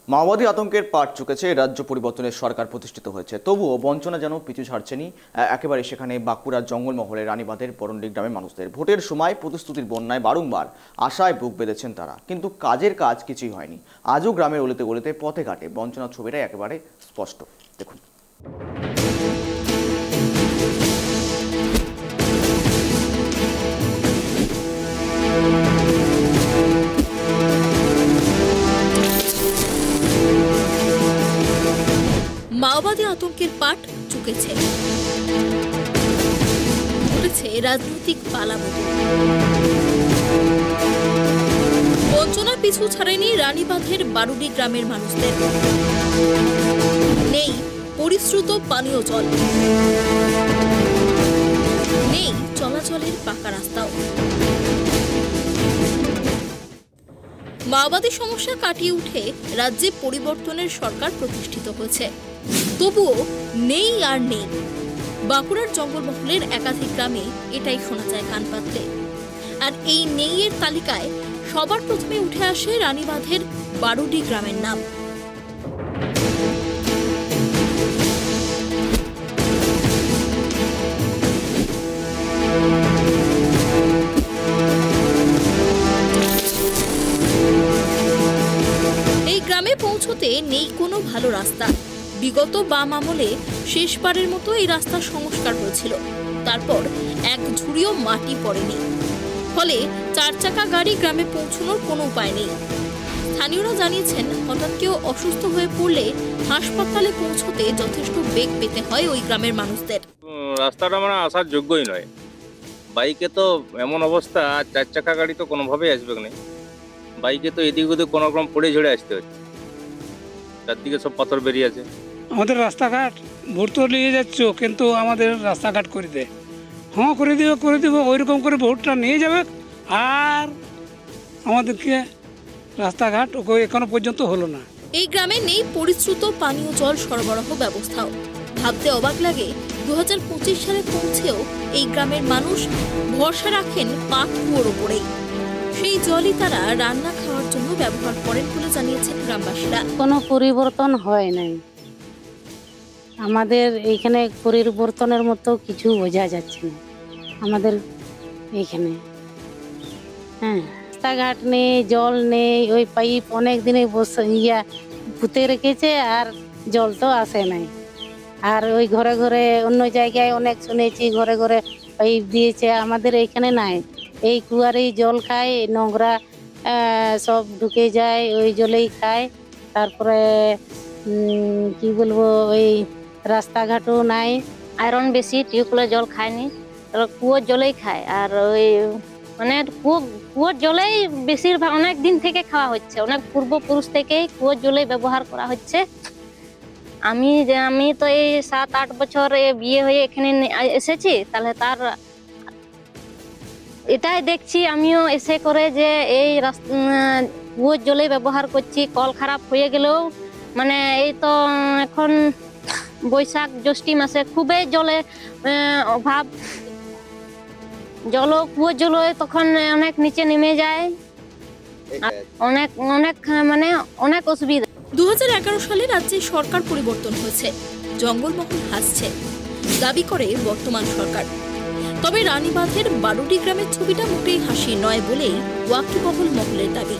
মাওবাদী আতঙ্কের পাট চুকেছে, রাজ্য পরিবর্তনের সরকার প্রতিষ্ঠিত হয়েছে, তবুও বঞ্চনা যেন পিছু ছাড়ছেনি একেবারে। সেখানে বাঁকুড়ার জঙ্গলমহলের রানীবাঁধের বরণ্ডি গ্রামের মানুষদের ভোটের সময় প্রতিশ্রুতির বন্যায় বারংবার আশায় বুক বেঁধেছেন তারা, কিন্তু কাজের কাজ কিছুই হয়নি। আজও গ্রামের অলিতে গলিতে পথে ঘাটে বঞ্চনার ছবিটাই একেবারে স্পষ্ট। দেখুন। মাওবাদী আতঙ্কের পাট চুকেছে, ঘটেছে রাজনৈতিক পালাবদল। বঞ্চনার পিছু ছাড়েনি রানীবাঁধের বারুডি গ্রামের মানুষদের। নেই পরিশ্রুত পানীয় জল, নেই চলাচলের পাকা রাস্তাও। মাওবাদী সমস্যা কাটিয়ে উঠে রাজ্যে পরিবর্তনের সরকার প্রতিষ্ঠিত হয়েছে, তবুও নেই আর নেই। বাঁকুড়ার জঙ্গলমহলের একাধিক গ্রামে এটাই শোনা যায় কান পাতলে। আর এই নেই এর তালিকায় সবার প্রথমে উঠে আসে রানীবাঁধের বারুডি গ্রামের নাম। এই গ্রামে পৌঁছতে নেই কোনো ভালো রাস্তা। বিগত বাম আমলে শেষবারের মতো এই রাস্তার সংস্কার হয়েছিল, তারপর এক ঝুড়িও মাটি পড়েনি, ফলে 4 চাকা গাড়ি গ্রামে পৌঁছানোর কোনো উপায় নেই। স্থানীয়রা জানিয়েছেন, হঠাৎ কেউ অসুস্থ হয়ে পড়লে হাসপাতালে পৌঁছতে যথেষ্ট বেগ পেতে হয় ওই গ্রামের মানুষদের। রাস্তাটা মানে আসার যোগ্যই নয়। বাইকে তো এমন অবস্থা, 4 চাকা গাড়ি তো কোনোভাবেই আসবে না। বাইকে তো এদিক ওদিক কোনো রকম পড়ে ঝরে আসতে হচ্ছে, চারদিকে সব পাথর বেরিয়ে আছে। আমাদের রাস্তাঘাট ভোট তো নিয়ে যাচ্ছ, কিন্তু আমাদের রাস্তাঘাট করে দে। হ্যাঁ করে দেবে ওইরকম করে ভোটটা নিয়ে যাবে, আর আমাদেরকে রাস্তাঘাট এখনো পর্যন্ত হলো না। এই গ্রামে নেই পরিশ্রুত পানীয় জল সরবরাহ ব্যবস্থাও। ভাবতে অবাক লাগে, 2025 সালে পৌঁছেও এই গ্রামের মানুষ ভরসা রাখেন পাট কুয়োর ওপরেই। সেই জলই তারা রান্না খাওয়ার জন্য ব্যবহার করেন বলে জানিয়েছেন গ্রামবাসীরা। কোনো পরিবর্তন হয় নাই আমাদের এইখানে, পরিবর্তনের মতো কিছু বোঝা যাচ্ছে না আমাদের এইখানে। হ্যাঁ, রাস্তাঘাট নেই, জল নেই, ওই পাইপ অনেক দিনে পুঁতে রেখেছে, আর জল তো আসে নাই। আর ওই ঘরে ঘরে অন্য জায়গায় অনেক শুনেছি ঘরে ঘরে পাইপ দিয়েছে, আমাদের এইখানে নাই। এই কুয়ারেই জল খায়, নোংরা সব ঢুকে যায়, ওই জলেই খায়। তারপরে কি বলবো, ওই রাস্তাঘাটও নাই, আয়রন বেশি, টিউবওয়েলের জল খায়নি, কুয়োর জলেই খায়। আর ওই মানে কুয়োর জলেই বেশিরভাগ অনেক দিন থেকে খাওয়া হচ্ছে, অনেক পূর্বপুরুষ থেকেই কুয়োর জলেই ব্যবহার করা হচ্ছে। আমি তো এই 7-8 বছর বিয়ে হয়ে এখানে এসেছি, তাহলে তার এটাই দেখছি আমিও এসে করে যে এই কুয়োর জলেই ব্যবহার করছি। কল খারাপ হয়ে গেলেও মানে এই তো এখন বৈশাখ জ্যৈষ্ঠী মাসে খুবই জলে অভাব, কুয়োর জল তখন অনেক নিচে নেমে যায়, অনেক অনেক মানে অনেক অসুবিধা। 2011 সালে রাজ্যে সরকার পরিবর্তন হয়েছে, জঙ্গলমহল হাসছে, দাবি করে বর্তমান সরকার। তবে রানীবাঁধের বারুডি গ্রামের ছবিটা মোটেই হাসি নয় বলেই ওয়াকিবহল মহলের দাবি।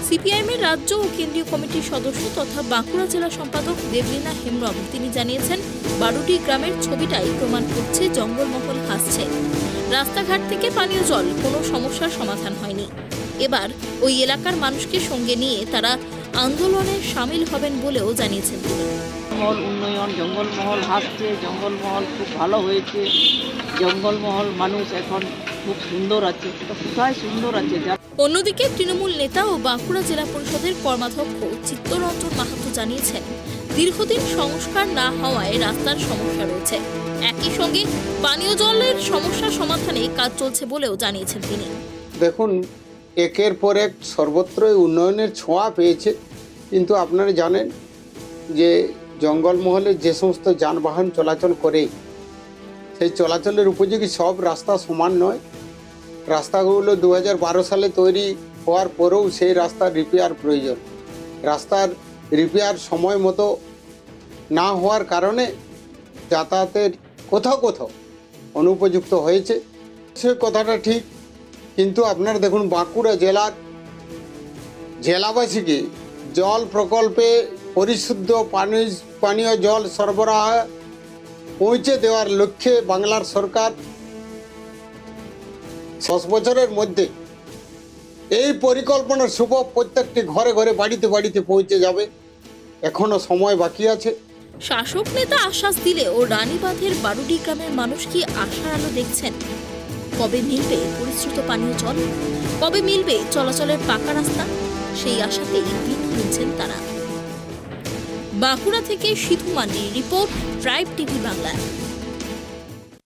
সিপিআইএমের রাজ্য ও কেন্দ্রীয় কমিটির সদস্য তথা বাঁকুড়া জেলা সম্পাদক দেবলীনা হেমব্রম তিনি জানিয়েছেন, বারুডি গ্রামের ছবিটাই প্রমাণ করছে জঙ্গলমহল হাসছে। রাস্তাঘাট থেকে পানীয় জল কোনো সমস্যার সমাধান হয়নি। এবার ওই এলাকার মানুষকে সঙ্গে নিয়ে তারা আন্দোলনে সামিল হবেন বলেও জানিয়েছেন তিনি। জঙ্গলমহল উন্নয়ন, জঙ্গলমহল হাসছে, জঙ্গলমহল খুব ভালো হয়েছে, জঙ্গলমহল মানুষ এখন খুব সুন্দর আছে। কোথায় সুন্দর আছে? অন্যদিকে তৃণমূল নেতা ও বাঁকুড়া জেলা পরিষদের কর্মাধ্যক্ষ চিত্তরঞ্জন মাহাতো জানিয়েছেন, দীর্ঘদিন সংস্কার না হওয়ায় রাস্তার সমস্যা রয়েছে। একই সঙ্গে পানীয় জলের সমস্যা সমাধানে কাজ চলছে বলেও জানিয়েছেন তিনি। দেখুন, একের পর এক সর্বত্রই উন্নয়নের ছোঁয়া পেয়েছে, কিন্তু আপনারা জানেন যে জঙ্গলমহলে যে সমস্ত যানবাহন চলাচল করে সেই চলাচলের উপযোগী সব রাস্তা সমান নয়। রাস্তাগুলো 2012 সালে তৈরি হওয়ার পরেও সেই রাস্তার রিপেয়ার প্রয়োজন। রাস্তার রিপেয়ার সময় মতো না হওয়ার কারণে যাতায়াতের কোথাও কোথাও অনুপযুক্ত হয়েছে, সে কথাটা ঠিক। কিন্তু আপনারা দেখুন, বাঁকুড়া জেলার জেলাবাসীকে জল প্রকল্পে পরিশুদ্ধ পানীয় জল সরবরাহ পৌঁছে দেওয়ার লক্ষ্যে বাংলার সরকার 10 বছরের মধ্যে এই পরিকল্পনার সুফল প্রত্যেকটি ঘরে ঘরে বাড়িতে বাড়িতে পৌঁছে যাবে। এখনো সময় বাকি আছে। শাসক নেতা আশ্বাস দিলেও রানীবাঁধের 12টি গ্রামের মানুষ কি আশার আলো দেখছেন? কবে মিলবে পরিশ্রুত পানীয় জল? কবে মিলবে চলাচলের পাকা রাস্তা? সেই আশাতেই দিন গুনছেন তারা। বাঁকুড়া থেকে সিধু মান্ডির রিপোর্ট, ট্রাইব টিভি বাংলা।